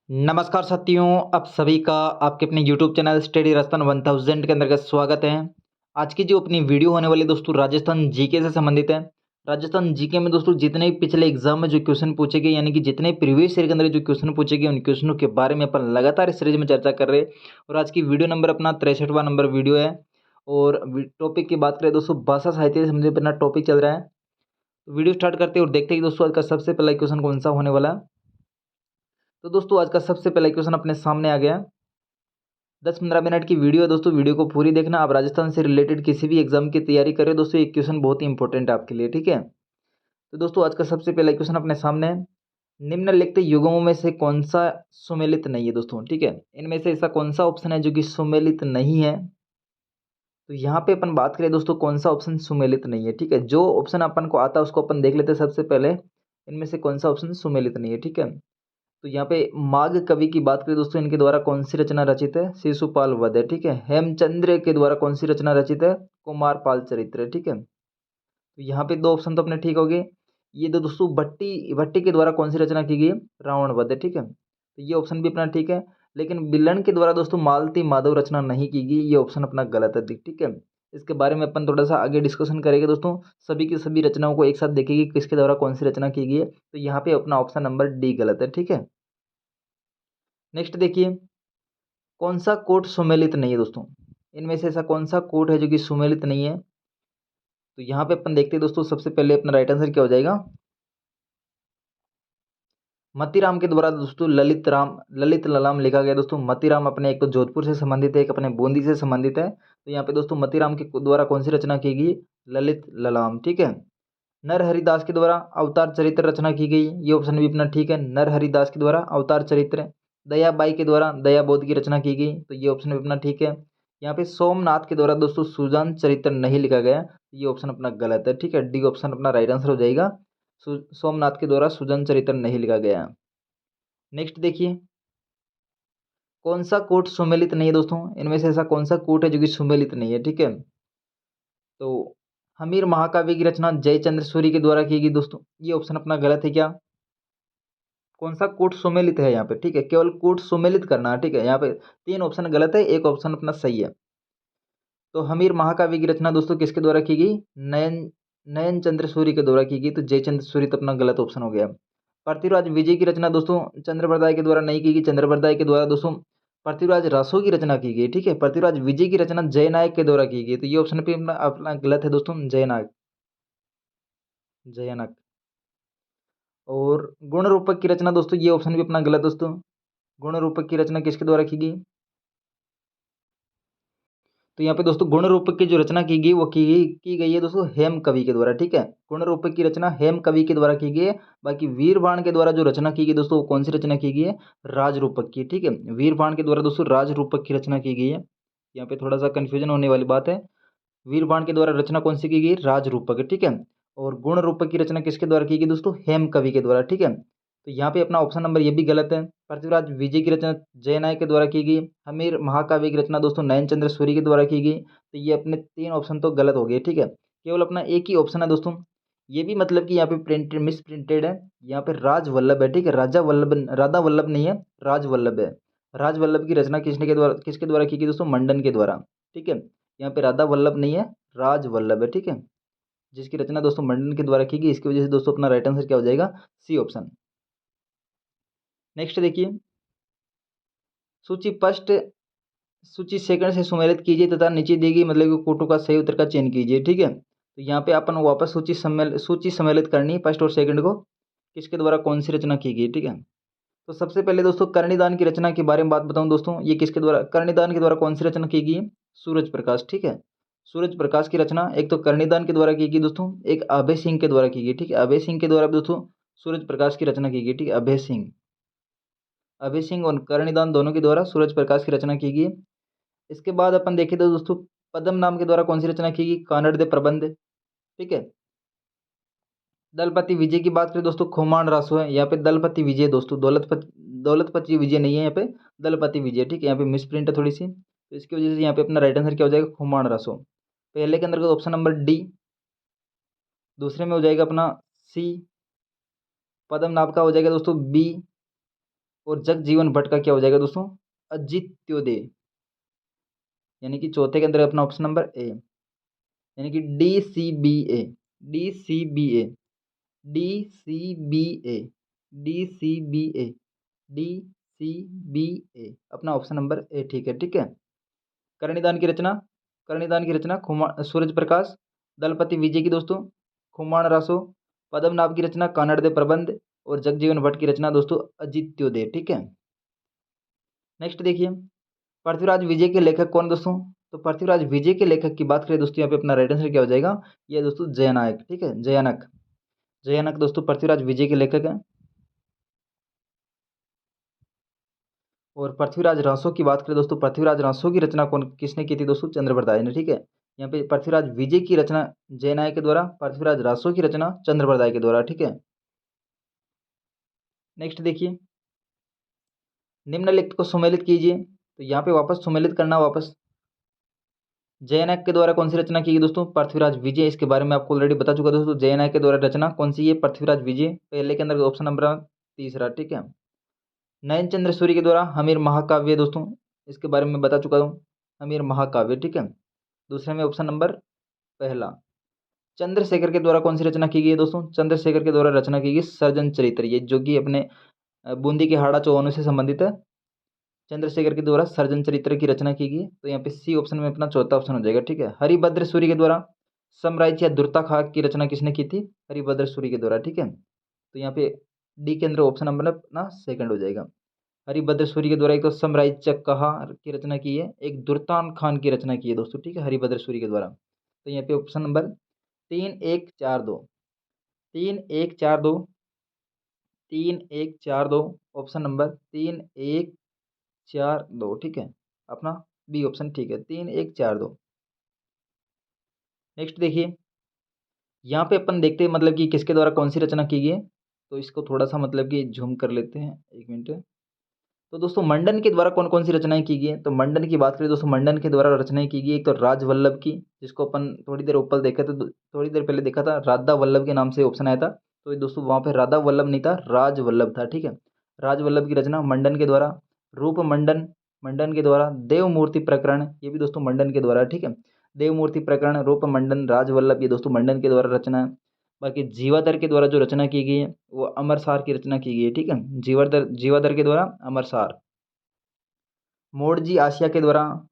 नमस्कार साथियों, आप सभी का आपके अपने यूट्यूब चैनल स्टडी राजस्थान 1000 के अंतर्गत स्वागत है। आज की जो अपनी वीडियो होने वाली दोस्तों राजस्थान जीके से संबंधित है। राजस्थान जीके में दोस्तों जितने भी पिछले एग्जाम में जो क्वेश्चन पूछे गए यानी कि जितने प्रीवियस ईयर के अंदर जो क्वेश्चन पूछे गए उन क्वेश्चनों के बारे में अपन लगातार इस सीरीज में चर्चा कर रहे हैं। और आज की वीडियो नंबर अपना 63वां नंबर वीडियो है। और टॉपिक की बात करें दोस्तों भाषा साहित्य से संबंधित अपना टॉपिक चल रहा है। तो वीडियो स्टार्ट करते हैं और देखते हैं कि दोस्तों आज का सबसे पहला क्वेश्चन कौन सा होने वाला है। तो दोस्तों आज का सबसे पहला क्वेश्चन अपने सामने आ गया। 10-15 मिनट की वीडियो है दोस्तों, वीडियो को पूरी देखना। आप राजस्थान से रिलेटेड किसी भी एग्जाम की तैयारी करें दोस्तों, ये क्वेश्चन बहुत ही इंपॉर्टेंट है आपके लिए, ठीक है। तो दोस्तों आज का सबसे पहला क्वेश्चन अपने सामने है। निम्नलिखित युग्मों में से कौन सा सुमेलित नहीं है दोस्तों, ठीक है। इनमें से ऐसा कौन सा ऑप्शन है जो कि सुमेलित नहीं है। तो यहाँ पे अपन बात करें दोस्तों कौन सा ऑप्शन सुमेलित नहीं है, ठीक है। जो ऑप्शन अपन को आता है उसको अपन देख लेते हैं सबसे पहले। इनमें से कौन सा ऑप्शन सुमेलित नहीं है, ठीक है। तो यहाँ पे माघ कवि की बात करें दोस्तों, इनके द्वारा कौन सी रचना रचित है, शिशुपाल वध है, ठीक है। हेमचंद्र के द्वारा कौन सी रचना रचित है, कुमारपाल चरित्र है, ठीक है। तो यहाँ पे दो ऑप्शन तो अपने ठीक हो गए। ये दो दोस्तों भट्टी भट्टी के द्वारा कौन सी रचना की गई है, रावण वध है, ठीक है। तो ये ऑप्शन भी अपना ठीक है। लेकिन बिलन के द्वारा दोस्तों मालती माधव रचना नहीं की गई, ये ऑप्शन अपना गलत है, ठीक है। इसके बारे में अपन थोड़ा सा आगे डिस्कशन करेंगे दोस्तों। सभी की सभी रचनाओं को एक साथ देखेंगे किसके द्वारा कौन सी रचना की गई है। तो यहाँ पे अपना ऑप्शन नंबर डी गलत है, ठीक है। नेक्स्ट देखिए, कौन सा कोट सुमेलित नहीं है दोस्तों। इनमें से ऐसा कौन सा कोट है जो कि सुमेलित नहीं है। तो यहाँ पे अपन देखते हैं दोस्तों, सबसे पहले अपना राइट आंसर क्या हो जाएगा। मतीराम के द्वारा दोस्तों ललित ललाम लिखा गया दोस्तों। मतीराम अपने एक तो जोधपुर से संबंधित है, एक अपने बूंदी से संबंधित है। तो यहाँ पे दोस्तों मतीराम के द्वारा कौन सी रचना की गई, ललित ललाम, ठीक है। नर हरिदास के द्वारा अवतार चरित्र रचना की गई, ये ऑप्शन भी अपना ठीक है। नर हरिदास के द्वारा अवतार चरित्र। दयाबाई के द्वारा दया बोध की रचना की गई, तो ये ऑप्शन भी अपना ठीक है। यहाँ पे सोमनाथ के द्वारा दोस्तों सुजान चरित्र नहीं लिखा गया, ये ऑप्शन अपना गलत है, ठीक है। डी ऑप्शन अपना राइट आंसर हो जाएगा। सोमनाथ के द्वारा सुजान चरित्र नहीं लिखा गया। नेक्स्ट देखिए, कौन सा कोट सुमेलित नहीं है दोस्तों। इनमें से ऐसा कौन सा कोट है जो कि सुमेलित नहीं है, ठीक है। तो हमीर महाकाव्य की रचना जयचंद्र सूर्य के द्वारा की गई दोस्तों, ये ऑप्शन अपना गलत है क्या। कौन सा कूट सुमेलित है यहाँ पे, ठीक है। केवल कूट सुमेलित करना है, ठीक है। यहाँ पे तीन ऑप्शन गलत है, एक ऑप्शन अपना सही है। तो हमीर महाकाव्य की रचना दोस्तों किसके द्वारा की गई, नयन नयन चंद्र सूर्य के द्वारा की गई। तो जयचंद्र सूर्य तो अपना गलत ऑप्शन हो गया। पृथ्वीराज विजय की रचना दोस्तों चंद्रप्रदाय के द्वारा नहीं की गई, चंद्रप्रदाय के द्वारा दोस्तों पृथ्वीराज रासो की रचना की गई, ठीक है। पृथ्वीराज विजय की रचना जयनायक के द्वारा की गई, तो ये ऑप्शन पे अपना अपना गलत है दोस्तों, जयनायक जयनायक। और गुण रूपक की रचना दोस्तों, ये ऑप्शन भी अपना गलत दोस्तों। गुण रूपक की रचना किसके द्वारा की गई। तो यहाँ पे दोस्तों गुण रूपक की जो रचना की गई वो की गई है दोस्तों हेम कवि के द्वारा, ठीक है। गुण रूपक की रचना हेम कवि के द्वारा की गई है। बाकी वीरबाण के द्वारा जो रचना की गई दोस्तों वो कौन सी रचना की गई है, राज रूपक की, ठीक है। वीरबाण के द्वारा दोस्तों राज रूपक की रचना की गई है। यहाँ पे थोड़ा सा कंफ्यूजन होने वाली बात है। वीरबाण के द्वारा रचना कौन सी की गई, राज रूपक, ठीक है। और गुण रूपक की रचना किसके द्वारा की गई दोस्तों, हेम कवि के द्वारा, ठीक है। तो यहाँ पे अपना ऑप्शन नंबर ये भी गलत है। पृथ्वीराज विजय की रचना जयनायक के द्वारा की गई। हमीर महाकाव्य की रचना दोस्तों नयन चंद्र सूर्य के द्वारा की गई। तो ये अपने तीन ऑप्शन तो गलत हो गए, ठीक है। केवल अपना एक ही ऑप्शन है दोस्तों। ये भी मतलब कि यहाँ पे प्रिंटेड मिस प्रिंटेड है। यहाँ पे राज वल्लभ है, ठीक है। राधा वल्लभ नहीं है, राज वल्लभ है। राज वल्लभ की रचना किसके द्वारा की गई दोस्तों, मंडन के द्वारा, ठीक है। यहाँ पे राधा वल्लभ नहीं है, राज वल्लभ है, ठीक है। जिसकी रचना दोस्तों मंडन के द्वारा की गई, इसकी वजह से दोस्तों अपना राइट आंसर क्या हो जाएगा, सी ऑप्शन। नेक्स्ट देखिए, सूची फर्स्ट सूची सेकंड से सुमेलित कीजिए तथा नीचे दी गई मतलब कि कोटों का सही उत्तर का चयन कीजिए, ठीक है। तो यहाँ पे अपन वापस सूची सम्मिलित करनी है फर्स्ट और सेकंड को, किसके द्वारा कौन सी रचना की गई, ठीक है। तो सबसे पहले दोस्तों कर्णिदान की रचना के बारे में बात बताऊं दोस्तों, ये किसके द्वारा, कर्णिदान के द्वारा कौन सी रचना की गई है, सूरज प्रकाश, ठीक है। सूरज प्रकाश की रचना एक तो कर्णिदान के द्वारा की गई दोस्तों, एक अभय सिंह के द्वारा की गई, ठीक है। अभय सिंह के द्वारा भी दोस्तों सूरज प्रकाश की रचना की गई, ठीक है। अभय सिंह और कर्णिदान दोनों के द्वारा सूरज प्रकाश की रचना की गई। इसके बाद अपन देखें तो दोस्तों पद्म नाम के द्वारा कौन सी रचना की गई, कानड़ दे प्रबंध, ठीक है। दलपति विजय की बात करें दोस्तों खोमान रासो है, यहाँ पे दलपति विजय दोस्तों, दौलतपति विजय नहीं है यहाँ पे, दलपति विजय, ठीक है। यहाँ पे मिस प्रिंट है थोड़ी सी, तो इसकी वजह से यहाँ पे अपना राइट आंसर क्या हो जाएगा, खोमान रासो। पहले के अंदर का ऑप्शन नंबर डी, दूसरे में हो जाएगा अपना सी, पद्म नाम का हो जाएगा दोस्तों बी, और जगजीवन भट्ट का क्या हो जाएगा दोस्तों, अजित्योदय, यानी कि चौथे के अंदर अपना ऑप्शन नंबर ए, यानी कि DCBA, DCBA, DCBA, DCBA, DCBA, अपना ऑप्शन नंबर ए ठीक है, ठीक है। करणिदान की रचना, करणिदान की रचना सूरज प्रकाश, दलपति विजय की दोस्तों खुमान रासो, पद्मनाभ की रचना कानड़ दे प्रबंध, और जगजीवन भट्ट की रचना दोस्तों अजित्योदय, ठीक है। नेक्स्ट देखिए, पृथ्वीराज विजय के लेखक कौन दोस्तों, तो पृथ्वीराज विजय के लेखक की बात करें दोस्तों, यहाँ पे अपना राइट आंसर क्या हो जाएगा, ये दोस्तों जयनायक, ठीक है, जयनक, जयनक दोस्तों पृथ्वीराज विजय के लेखक हैं। और पृथ्वीराज रासो की बात करें दोस्तों, पृथ्वीराज रासो की रचना कौन किसने की थी दोस्तों, चंद्रबरदाई ने, ठीक है। यहाँ पे पृथ्वीराज विजय की रचना जयनायक के द्वारा, पृथ्वीराज रासो की रचना चंद्रबरदाई के द्वारा, ठीक है। नेक्स्ट देखिए, निम्नलिखित को सुमेलित कीजिए, तो यहाँ पे वापस सुमेलित करना, वापस जयनायक के द्वारा कौन सी रचना की गई दोस्तों, पृथ्वीराज विजय, इसके बारे में आपको ऑलरेडी बता चुका दोस्तों, जयनायक के द्वारा रचना कौन सी है, पृथ्वीराज विजय, पहले के अंदर ऑप्शन नंबर तीसरा, ठीक है। नयन चंद्र सूर्य के द्वारा हमीर महाकाव्य दोस्तों, इसके बारे में बता चुका हूँ, हमीर महाकाव्य, ठीक है। दूसरे में ऑप्शन नंबर पहला। चंद्रशेखर के द्वारा कौन सी रचना की गई है दोस्तों, चंद्रशेखर के द्वारा रचना की गई सर्जन चरित्र, ये जो कि अपने बूंदी के हाड़ा चौहानों से संबंधित है। चंद्रशेखर के द्वारा सर्जन चरित्र की रचना की गई, तो यहाँ पे सी ऑप्शन में अपना चौथा ऑप्शन हो जाएगा, ठीक है। हरिभद्र सूरी के द्वारा समराइज या दुर्ता खाक की रचना किसने की थी, हरिभद्र सूरी के द्वारा, ठीक है। तो यहाँ पे डी के अंदर ऑप्शन नंबर अपना सेकंड हो जाएगा। हरिभद्र सूरी के द्वारा एक तो समराइज कहा की रचना की है, एक दुर्तान खान की रचना की है दोस्तों, ठीक है, हरिभद्र सूरी के द्वारा। तो यहाँ पे ऑप्शन नंबर 3142, 3142, 3142, ऑप्शन नंबर 3142, ठीक है, अपना बी ऑप्शन ठीक है, 3142। नेक्स्ट देखिए, यहाँ पे अपन देखते हैं मतलब कि किसके द्वारा कौन सी रचना की गई है, तो इसको थोड़ा सा मतलब कि झूम कर लेते हैं, एक मिनट। तो दोस्तों मंडन के द्वारा कौन कौन सी रचनाएं की गई हैं, तो मंडन की बात करें दोस्तों, मंडन के द्वारा रचनाएं की गई, एक तो राजवल्लभ की, जिसको अपन थोड़ी देर ऊपर देखा था, थोड़ी देर पहले देखा था, राधा वल्लभ के नाम से ऑप्शन आया था, तो ये दोस्तों वहाँ पे राधा वल्लभ नहीं था, राजवल्लभ था, ठीक है। राजवल्लभ की रचना मंडन के द्वारा। रूप मंडन, मंडन के द्वारा। देवमूर्ति प्रकरण, ये भी दोस्तों मंडन के द्वारा, ठीक है। देवमूर्ति प्रकरण, रूप मंडन, राजवल्लभ, ये दोस्तों मंडन के द्वारा रचना है। बाकी जीवाधर के द्वारा जो रचना की गई है वो अमरसार की रचना की गई है, ठीक है, जीवाधर, जीवाधर के द्वारा अमरसार। मोड़जी आसिया के द्वारा,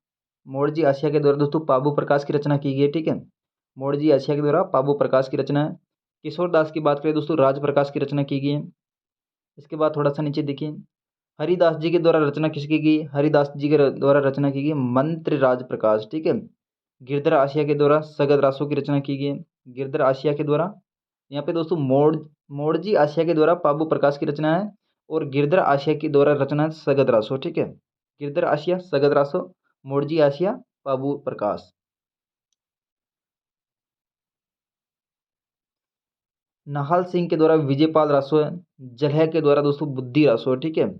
मोड़जी आसिया के द्वारा दोस्तों पाबू प्रकाश की रचना की गई है, ठीक है। मोड़जी आसिया के द्वारा पाबू प्रकाश की रचना है। किशोर दास की बात करें दोस्तों, राज प्रकाश की रचना की गई है। इसके बाद थोड़ा सा नीचे देखिए, हरिदास जी के द्वारा रचना किसकी गई, हरिदास जी के द्वारा रचना की गई मंत्र राज प्रकाश, ठीक है। गिरधर आसिया के द्वारा सगत रासो की रचना की गई है, गिरधर आसिया के द्वारा। यहाँ पे दोस्तों मोड़जी आसिया के द्वारा पाबू प्रकाश की रचना है, और गिरधर आसिया के द्वारा रचना है सगत रासो, ठीक है। गिरधर आसिया, सगत रासो, मोड़जी आसिया, पाबू प्रकाश। नाहल सिंह के द्वारा विजयपाल रासो है। जलह के द्वारा दोस्तों बुद्धि रासो है, ठीक है।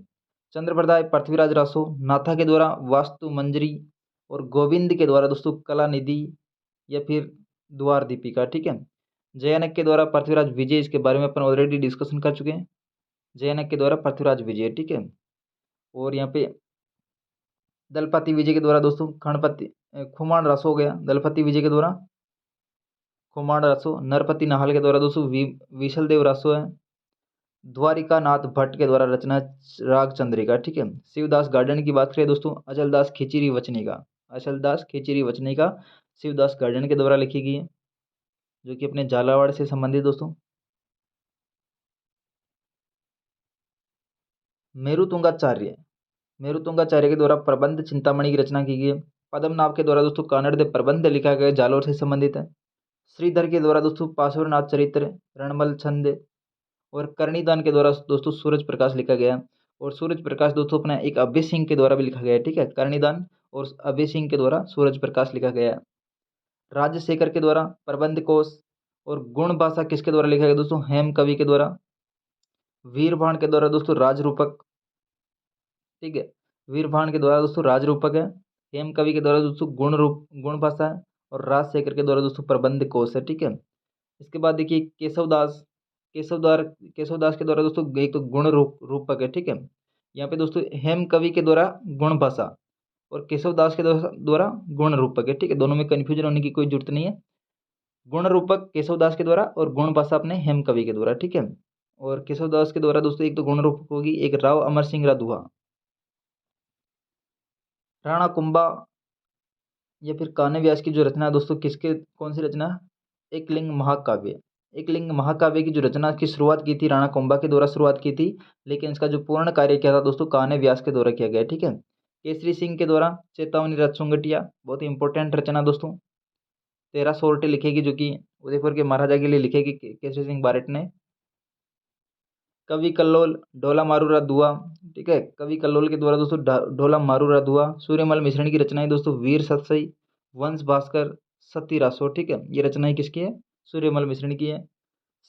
चंद्रप्रदाय पृथ्वीराज रासो। नाथा के द्वारा वास्तु मंजरी, और गोविंद के द्वारा दोस्तों कला निधि या फिर द्वार दीपिका, ठीक है। जयानक के द्वारा पृथ्वीराज विजय, इसके बारे में अपन ऑलरेडी डिस्कशन कर चुके हैं, जयानक के द्वारा पृथ्वीराज विजय, ठीक है। और यहाँ पे दलपति विजय के द्वारा दोस्तों खणपति खुमान रासो हो गया, दलपति विजय के द्वारा खुमान रासो। नरपति नाहल के द्वारा दोस्तों विशल देव रासो है। द्वारिका नाथ भट्ट के द्वारा रचना है राग चंद्रिका, ठीक है। शिवदास गार्डन की बात करें दोस्तों, अचलदास खिचड़ी वचनिका, अचलदास खिचड़ी वचनिका शिवदास गार्डन के द्वारा लिखी गई है, जो कि अपने झालावाड़ से संबंधित दोस्तों। मेरुतुंगाचार्य, मेरुतुंगाचार्य के द्वारा प्रबंध चिंतामणि की रचना की गई है। पद्मनाभ के द्वारा दोस्तों कानड़ दे प्रबंध लिखा गया, जालोर से संबंधित है। श्रीधर के द्वारा दोस्तों पार्श्वनाथ चरित्र, रणमल छंद, और करणीदान के द्वारा दोस्तों सूरज प्रकाश लिखा गया। और सूरज प्रकाश दोस्तों अपना एक अभय सिंह के द्वारा भी लिखा गया है, ठीक है। करणीदान और अभय सिंह के द्वारा सूरज प्रकाश लिखा गया है। राजशेखर के द्वारा प्रबंध कोश, और गुण भाषा किसके द्वारा लिखा गया दोस्तों, हेम कवि के द्वारा। वीरभाण के द्वारा दोस्तों राजरूपक, ठीक है, वीरभाण के द्वारा दोस्तों राजरूपक है। हेम कवि के द्वारा दोस्तों गुण रूप, गुण भाषा है। और राजशेखर के द्वारा दोस्तों प्रबंध कोश है, ठीक है। इसके बाद देखिए केशवदास, केशवदास के द्वारा दोस्तों एक तो गुण रूपक है, ठीक है। यहाँ पे दोस्तों हेम कवि के द्वारा गुण भाषा और केशव दास के द्वारा गुण रूपक है। ठीक है, दोनों में कन्फ्यूजन होने की कोई जरूरत नहीं है। गुण रूपक केशव दास के द्वारा और गुण भाषा अपने हेम कवि के द्वारा। ठीक है, और केशव दास के द्वारा दोस्तों एक तो गुण रूपक होगी, एक राव अमर सिंह राधुआ। राणा कुंभा या फिर कान्य व्यास की जो रचना है दोस्तों, किसके कौन सी रचना? एकलिंग महाकाव्य। एकलिंग महाकाव्य की जो रचना की शुरुआत की थी राणा कुंभा के द्वारा शुरुआत की थी, लेकिन इसका जो पूर्ण कार्य किया था दोस्तों कान्य व्यास के द्वारा किया गया। ठीक है, केसरी सिंह के द्वारा चेतावनी रथ सुंगटिया, बहुत ही इंपॉर्टेंट रचना दोस्तों। 13 सोरठे लिखेगी, जो कि उदयपुर के महाराजा के लिए लिखेगी केसरी सिंह बारेट ने। कवि कल्लोल ढोला मारूरा दुआ। ठीक है, कवि कल्लोल के द्वारा दोस्तों ढोला मारूरा दुआ। सूर्यमल मिश्रण की रचना है दोस्तों वीर सतसई, वंश भास्कर, सती रासो। ठीक है, ये रचनाएं किसकी है? सूर्यमल मिश्रण की है।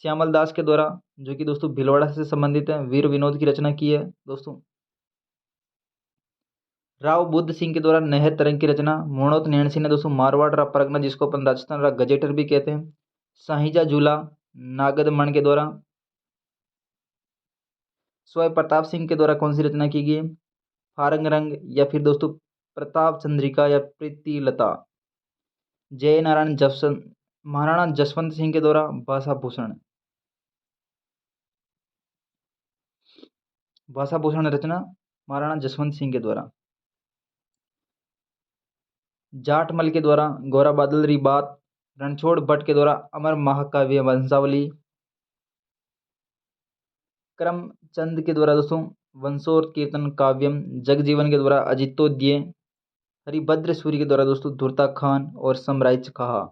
श्यामल दास के द्वारा, जो कि दोस्तों भीलवाड़ा से संबंधित है, वीर विनोद की रचना की है दोस्तों। राव बुद्ध सिंह के द्वारा नहर तरंग की रचना। मोणोत नैण सिंह ने दोस्तों मारवाड़ रा परगना, जिसको अपन राजस्थान रा गजेटर भी कहते हैं। साहिजा झूला नागद मण के द्वारा। स्वय प्रताप सिंह के द्वारा कौन सी रचना की गई? फारंग रंग या फिर दोस्तों प्रताप चंद्रिका या प्रीति लता। जय नारायण जसवंत महाराणा जसवंत सिंह के द्वारा भाषा भूषण। भाषा भूषण रचना महाराणा जसवंत सिंह के द्वारा। जाटमल के द्वारा गौरा बादल री बात। रणछोड़ भट्ट के द्वारा अमर महाकाव्य वंशावली। करमचंद के द्वारा दोस्तों वंशोर कीर्तन काव्यम। जगजीवन के द्वारा अजितोद्य। हरिभद्र सूरी के द्वारा दोस्तों धुरता खान और समराइच कहा।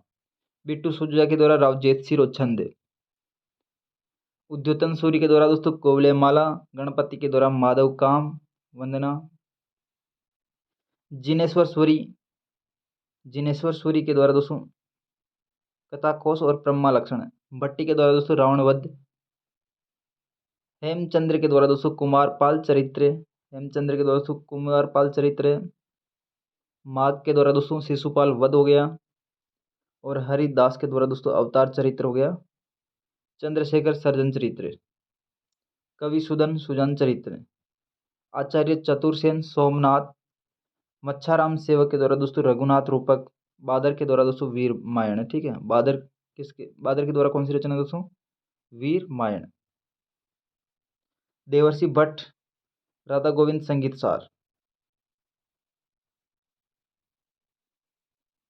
बिट्टू सुजा के द्वारा रावजेत सिर और छंद। उद्योतन सूरी के द्वारा दोस्तों कोवले माला। गणपति के द्वारा माधव काम वंदना। जिनेश्वर सूरी जिनेश्वर सूरी के द्वारा दोस्तों कथाकोश और ब्रह्मा लक्षण। भट्टी के द्वारा दोस्तों रावण वध। हेमचंद्र के द्वारा दोस्तों कुमारपाल चरित्र। हेमचंद्र के द्वारा दोस्तों कुमारपाल चरित्र। माघ के द्वारा दोस्तों शिशुपाल वध हो गया। और हरिदास के द्वारा दोस्तों अवतार चरित्र हो गया। चंद्रशेखर सर्जन चरित्र। कवि सुदन सुजन चरित्र। आचार्य चतुरसेन सोमनाथ। मच्छाराम सेवक के द्वारा दोस्तों रघुनाथ रूपक। बादर के द्वारा दोस्तों वीर मायण। ठीक है, बादर के द्वारा कौन सी रचना दोस्तों? वीर मायण। देवर्षि भट्ट राधा गोविंद संगीत सार।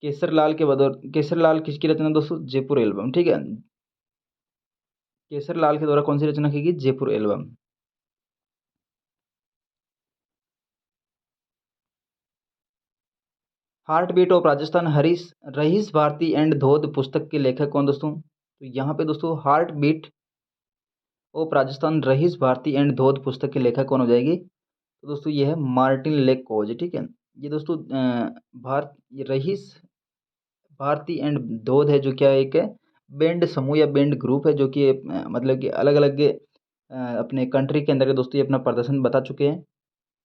केसरलाल के बदौर केसरलाल किसकी रचना दोस्तों? जयपुर एल्बम। ठीक है, केसरलाल के द्वारा कौन सी रचना की गई? Jaipur album. Heart beat of Rajasthan Harish Rahish Bharti and धोध पुस्तक के लेखक कौन दोस्तों? तो यहाँ पे दोस्तों heart beat of Rajasthan Rahish Bharti and धोध पुस्तक के लेखक कौन हो जाएगी? तो दोस्तों ये है मार्टिन लेकोज। ठीक है, ये दोस्तों भारत ये रहीश भारती एंड धोध है, जो क्या एक है बैंड समूह या बैंड ग्रुप है, जो कि मतलब कि अलग अलग अपने कंट्री के अंदर के दोस्तों ये अपना प्रदर्शन बता चुके हैं।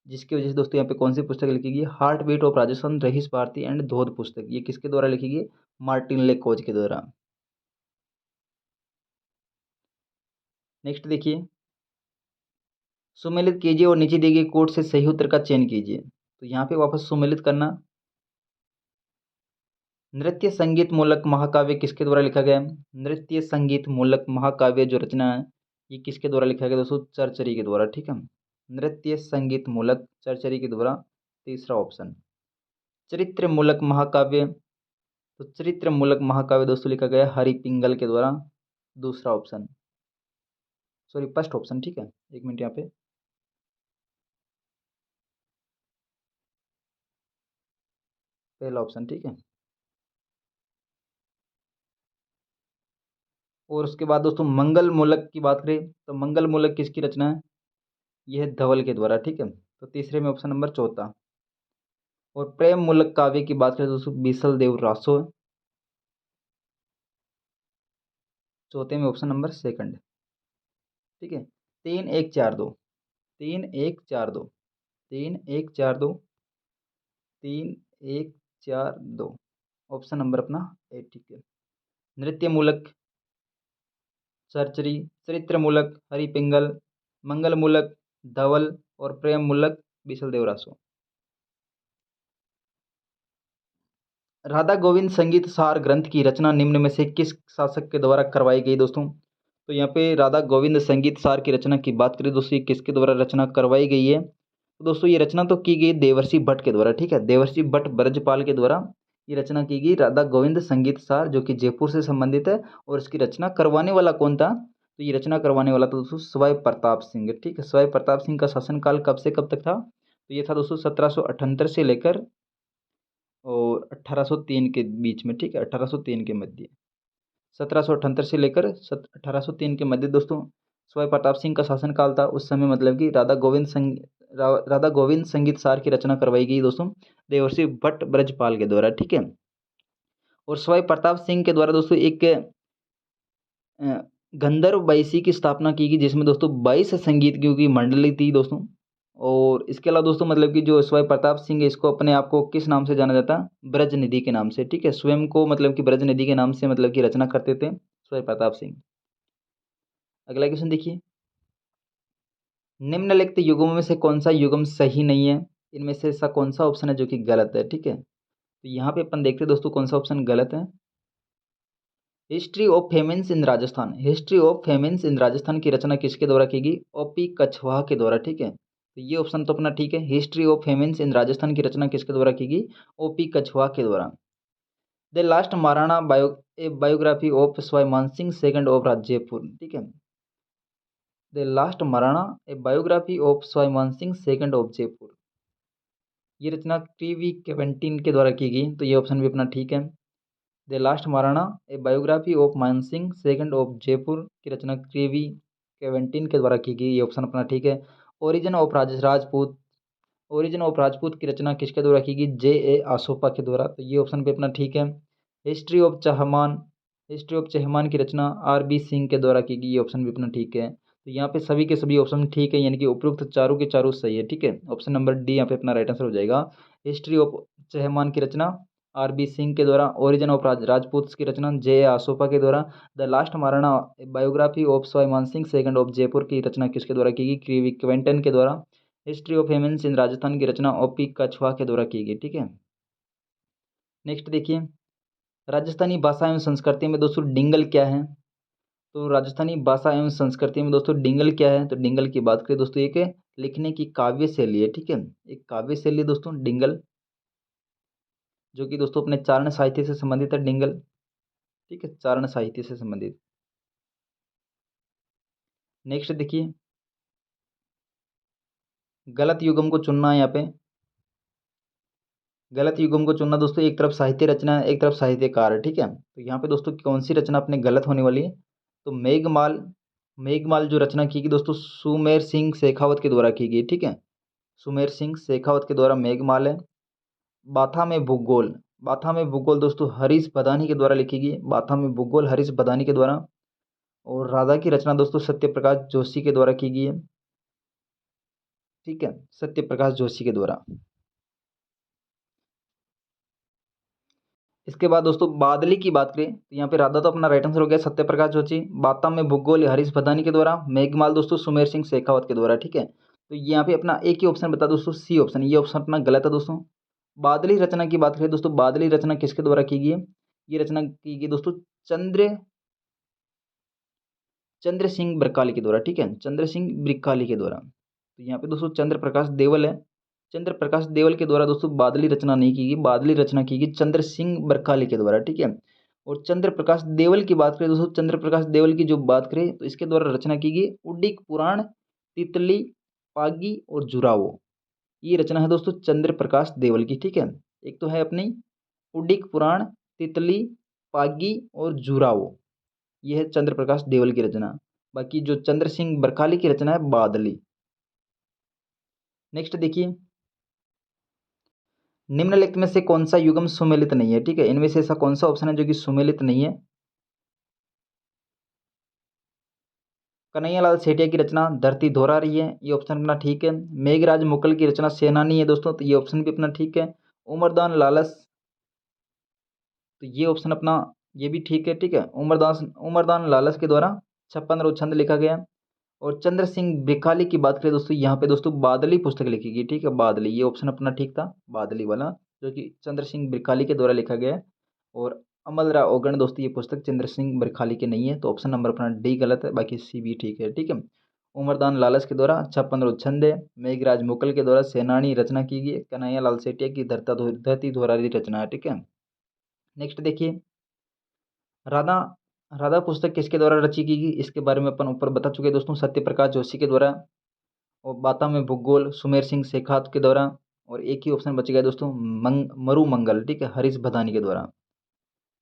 जिसकी वजह से दोस्तों यहाँ पे कौन सी पुस्तक लिखी गई? Heart beat of Rajasthan Rahish Bharti and धोध पुस्तक। ये किसके द्वारा लिखी गई? मार्टिन लेकोज के द्वारा। नेक्स्ट देखिए, सुमेलित कीजिए और नीचे दिए गए कोड से सही उत्तर का चयन कीजिए। तो यहाँ पे वापस सुमेलित करना। नृत्य संगीत मूलक महाकाव्य किसके द्वारा लिखा गया? नृत्य संगीत मूलक महाकाव्य जो रचना है ये किसके द्वारा लिखा गया दोस्तों? चरचरी के द्वारा। ठीक है, नृत्य संगीत मूलक चरचरी के द्वारा। तीसरा ऑप्शन। चरित्र मूलक महाकाव्य, तो चरित्र मूलक महाकाव्य दोस्तों लिखा गया हरि पिंगल के द्वारा। दूसरा ऑप्शन, सॉरी फर्स्ट ऑप्शन। ठीक है, एक मिनट यहाँ पे, पहला ऑप्शन। ठीक है, और उसके बाद दोस्तों मंगल मूलक की बात करें तो मंगल मूलक किसकी रचना है? यह है धवल के द्वारा। ठीक है, तो तीसरे में ऑप्शन नंबर चौथा। और प्रेम मूलक काव्य की बात करें तो दोस्तों बीसल देव रासो है। चौथे में ऑप्शन नंबर सेकंड। ठीक है, 3 1 4 2 3 1 4 2 3 1 4 2 3 1 4 2 ऑप्शन नंबर अपना ए। ठीक है, नृत्य मूलक चरचरी, चरित्र मूलक हरि पिंगल, मंगल मूलक धवल, और प्रेम मूलक बीसल देवरासु। राधा गोविंद संगीत सार ग्रंथ की रचना निम्न में से किस शासक के द्वारा करवाई गई दोस्तों? तो यहाँ पे राधा गोविंद संगीत सार की रचना की बात करें दोस्तों, ये किसके द्वारा रचना करवाई गई है? तो दोस्तों ये रचना तो की गई देवर्षि भट्ट के द्वारा, ठीक है, देवर्षि भट्ट ब्रजपाल के द्वारा ये रचना की गई राधा गोविंद संगीत सार, जो कि जयपुर से संबंधित है। और इसकी रचना करवाने वाला कौन था? तो ये रचना करवाने वाला था दोस्तों सवाई प्रताप सिंह, ठीक है। सवाई प्रताप सिंह का शासनकाल कब से कब तक था? तो ये था दोस्तों 1778 से लेकर और 1803 के बीच में, ठीक है, 1803 के मध्य। 1778 से लेकर 1803 के मध्य दोस्तों सवाई प्रताप सिंह का शासनकाल था। उस समय मतलब कि राधा गोविंद संगीत सार की रचना करवाई गई दोस्तों देवर्षि भट्ट ब्रजपाल के द्वारा, ठीक है। और सवाई प्रताप सिंह के द्वारा दोस्तों एक गंधर्व बाईसी की स्थापना की गई, जिसमें दोस्तों 22 संगीतज्ञों की मंडली थी दोस्तों। और इसके अलावा दोस्तों मतलब कि जो सवाई प्रताप सिंह है, इसको अपने आप को किस नाम से जाना जाता है? ब्रज निधि के नाम से, ठीक है। स्वयं को मतलब कि ब्रज निधि के नाम से मतलब कि रचना करते थे सवाई प्रताप सिंह। अगला क्वेश्चन देखिए, निम्नलिखित युगमों में से कौन सा युगम सही नहीं है? इनमें से ऐसा कौन सा ऑप्शन है जो कि गलत है, ठीक है। तो यहाँ पे अपन देखते हैं दोस्तों कौन सा ऑप्शन गलत है। History of famines in Rajasthan, history of famines in Rajasthan की रचना किसके द्वारा की गई? ओपी कछवाहा के द्वारा, ठीक है। तो ये ऑप्शन तो अपना ठीक है, history of famines in Rajasthan की रचना किसके द्वारा की गई? ओपी कछवाहा के द्वारा। The last Maharana biography of Sawai Mansingh second of Jaipur, ठीक है। The last Maharana A biography of Sawai Mansingh second of Jaipur, ये रचना टीवी केवेंटीन के द्वारा की गई, तो ये ऑप्शन भी अपना ठीक है। The last Maharana A biography of Mansingh second of Jaipur की रचना टीवी केवेंटीन के द्वारा की गई, ये ऑप्शन अपना ठीक है। Origin of Rajput, origin of Rajput की रचना किसके द्वारा की गई? जे ए आसोपा के द्वारा, तो ये ऑप्शन भी अपना ठीक है। History of Chahaman, history of Chahaman की रचना आर बी सिंह के द्वारा की गई, ये ऑप्शन भी अपना ठीक है। तो यहाँ पे सभी के सभी ऑप्शन ठीक है, यानी कि उपयुक्त चारों के चारों सही है, ठीक है। ऑप्शन नंबर डी यहाँ पे अपना राइट आंसर हो जाएगा। हिस्ट्री ऑफ चहमान की रचना आर बी सिंह के द्वारा, ओरिजिन ऑफ राजपूत की रचना जे ए आसोपा के द्वारा, the last Maharana biography of Sawai Mansingh second of Jaipur की रचना किसके द्वारा की गई? क्रीवी क्वेंटन के द्वारा। हिस्ट्री ऑफ हेमेंस इन राजस्थान की रचना ओपी कछवा के द्वारा की गई, ठीक है। नेक्स्ट देखिए, राजस्थानी भाषा एवं संस्कृति में दोस्तों डिंगल क्या है? तो राजस्थानी भाषा एवं संस्कृति में दोस्तों डिंगल क्या है? तो डिंगल की बात करें दोस्तों, एक लिखने की काव्य शैली है, ठीक है। एक काव्य शैली दोस्तों डिंगल, जो कि दोस्तों अपने चारण साहित्य से संबंधित है डिंगल, ठीक है, चारण साहित्य से संबंधित। नेक्स्ट देखिए, गलत युगम को चुनना है यहाँ पे, गलत युगम को चुनना दोस्तों, एक तरफ साहित्य रचना है, एक तरफ साहित्यकार है, ठीक है। तो यहाँ पे दोस्तों कौन सी रचना अपने गलत होने वाली है? तो मेघमाल, मेघमाल जो रचना की गई दोस्तों सुमेर सिंह शेखावत के द्वारा की गई, ठीक है। सुमेर सिंह शेखावत के द्वारा मेघमाल है। बाथा में भूगोल, बाथा में भूगोल दोस्तों हरीश बदानी के द्वारा लिखी गई, बाथा में भूगोल हरीश बदानी के द्वारा। और राधा की रचना दोस्तों सत्य प्रकाश जोशी के द्वारा की गई है, ठीक है, सत्य प्रकाश जोशी के द्वारा। इसके बाद दोस्तों बादली की बात करें तो यहाँ पे राधा तो अपना राइट आंसर हो गया सत्य प्रकाश जोशी, बाता में भूगोल हरीश बदानी के द्वारा, मेघमाल दोस्तों सुमेर सिंह शेखावत के द्वारा, ठीक है। तो यहाँ पे अपना एक ही ऑप्शन बता दोस्तों, सी ऑप्शन, ये ऑप्शन अपना गलत है दोस्तों। बादली रचना की बात करें दोस्तों, बादली रचना किसके द्वारा की गई है? ये रचना की गई दोस्तों चंद्र चंद्र सिंह बरकाली के द्वारा, ठीक है, चंद्र सिंह बरकाली के द्वारा। तो यहाँ पे दोस्तों चंद्र प्रकाश देवल है, चंद्र प्रकाश देवल के द्वारा दोस्तों बादली रचना नहीं की गई, बादली रचना की गई चंद्र सिंह बरकाली के द्वारा, ठीक है। और चंद्र प्रकाश देवल की बात करें दोस्तों, चंद्र प्रकाश देवल की जो बात करें तो इसके द्वारा रचना की गई उड्डीक पुराण, तितली, पागी और जुरावो, ये रचना है दोस्तों चंद्र प्रकाश देवल की, ठीक है। एक तो है अपनी उड्डीक पुराण, तितली, पागी और जुरावो, यह है चंद्र प्रकाश देवल की रचना। बाकी जो चंद्र सिंह बरकाली की रचना है बादली। नेक्स्ट देखिए, निम्नलिखित में से कौन सा युगम सुमेलित नहीं है, ठीक है, इनमें से ऐसा कौन सा ऑप्शन है जो कि सुमेलित नहीं है? कन्हैयालाल सेठिया की रचना धरती दोहरा रही है, ये ऑप्शन अपना ठीक है। मेघराज मुकल की रचना सेनानी है दोस्तों, तो ये ऑप्शन भी अपना ठीक है। उमरदान लालस, तो ये ऑप्शन अपना ये भी ठीक है, ठीक है। उमरदान उमरदान लालस के द्वारा 56 रोज छंद लिखा गया। और चंद्र सिंह बिकाली की बात करें दोस्तों, यहाँ पे दोस्तों बादली पुस्तक लिखी गई, ठीक है, बादली, ये ऑप्शन अपना ठीक था, बादली वाला, जो कि चंद्र सिंह बिरखाली के द्वारा लिखा गया है। और अमलरा ओगन दोस्तों, ये पुस्तक चंद्र सिंह बिरखाली की नहीं है, तो ऑप्शन नंबर अपना डी गलत है, बाकी सी भी ठीक है, ठीक है। उमरदान लालच के द्वारा, छप्पन रोज छंदे, मेघराज मुकल के द्वारा सेनानी रचना की गई, कन्हैया लाल सेठिया की धरती धुरारी रचना है, ठीक है। नेक्स्ट देखिए, राधा राधा पुस्तक किसके द्वारा रची की गई, इसके बारे में अपन ऊपर बता चुके हैं दोस्तों, सत्य प्रकाश जोशी के द्वारा। और बाता में भूगोल सुमेर सिंह शेखावत के द्वारा। और एक ही ऑप्शन बच गया दोस्तों, मरु मंगल, ठीक है, हरीश भदानी के द्वारा।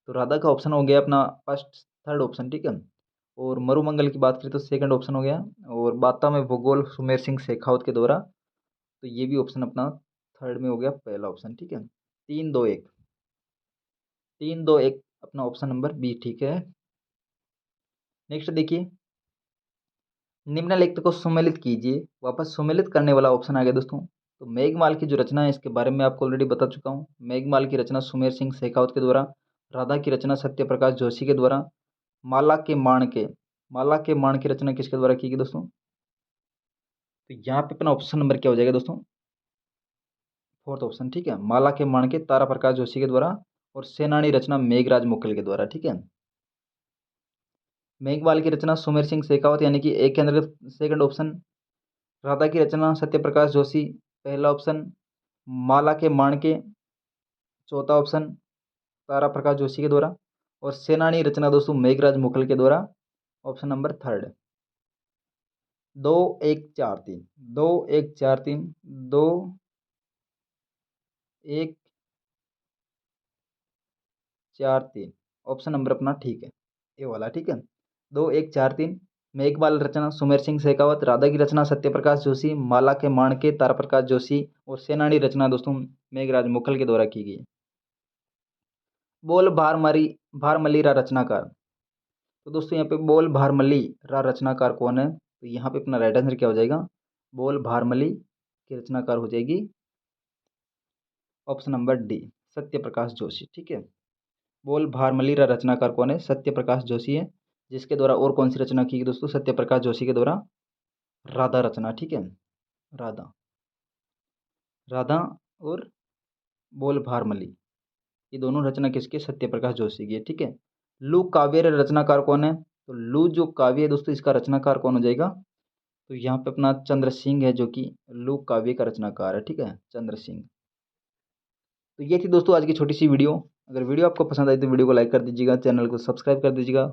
तो राधा का ऑप्शन हो गया अपना फर्स्ट, थर्ड ऑप्शन, ठीक है। और मरु मंगल की बात करें तो सेकंड ऑप्शन हो गया। और बाता में भूगोल सुमेर सिंह शेखावत के द्वारा, तो ये भी ऑप्शन अपना थर्ड में हो गया पहला ऑप्शन, ठीक है। 3-2-1, 3-2-1 अपना ऑप्शन नंबर बी ठीक है। नेक्स्ट देखिए, निम्नलिखित को सुमेलित कीजिए, वापस सुमेलित करने वाला ऑप्शन आ गया दोस्तों। तो मेघमाल की जो रचना है, इसके बारे में आपको ऑलरेडी बता चुका हूँ। मेघमाल की रचना सुमेर सिंह शेखावत के द्वारा, राधा की रचना सत्य प्रकाश जोशी के द्वारा, माला के माण के माला के माण की रचना किसके द्वारा की गई दोस्तों। तो यहाँ पे अपना ऑप्शन नंबर क्या हो जाएगा दोस्तों, फोर्थ ऑप्शन, ठीक है, माला के माण के तारा प्रकाश जोशी के द्वारा। और सेनानी रचना मेघराज मुकल के द्वारा, ठीक है। मेघमाल की रचना सुमेर सिंह शेखावत यानी कि एक के अंतर्गत सेकंड ऑप्शन, राधा की रचना सत्य प्रकाश जोशी पहला ऑप्शन, माला के माणके चौथा ऑप्शन तारा प्रकाश जोशी के द्वारा। और सेनानी रचना दोस्तों मेघराज मुकल के द्वारा, option number third. 2-1-4-3, 2-1-4-3, 2-1-4-3, option number अपना ठीक है, ये वाला, ठीक है। 2-1-4-3, मेघमाल रचना सुमेर सिंह शेखावत, राधा की रचना सत्य प्रकाश जोशी, माला के माणके तारा प्रकाश जोशी। और सेनानी रचना दोस्तों मेघराज मुकल के द्वारा की गई। बोल भारमली रा रचनाकार, तो दोस्तों यहाँ पे बोल भारमली रा रचनाकार कौन है, तो यहाँ पे अपना राइट आंसर क्या हो जाएगा, बोल भारमली की रचनाकार हो जाएगी option number D, Satya Prakash Joshi, ठीक है। बोल भारमली रा रचनाकार कौन है, सत्य प्रकाश जोशी है। जिसके द्वारा और कौन सी रचना की गई दोस्तों, सत्य प्रकाश जोशी के द्वारा राधा रचना, ठीक है, राधा, राधा और बोल भारमली, ये दोनों रचना किसके, सत्य प्रकाश जोशी की है, ठीक है। लू काव्य रचनाकार कौन है, तो लू जो काव्य है दोस्तों, इसका रचनाकार कौन हो जाएगा, तो यहाँ पे अपना चंद्र सिंह है, जो कि लू काव्य का रचनाकार है, ठीक है, चंद्र सिंह। तो ये थी दोस्तों आज की छोटी सी वीडियो। अगर वीडियो आपको पसंद आई तो वीडियो को लाइक कर दीजिएगा, चैनल को सब्सक्राइब कर दीजिएगा।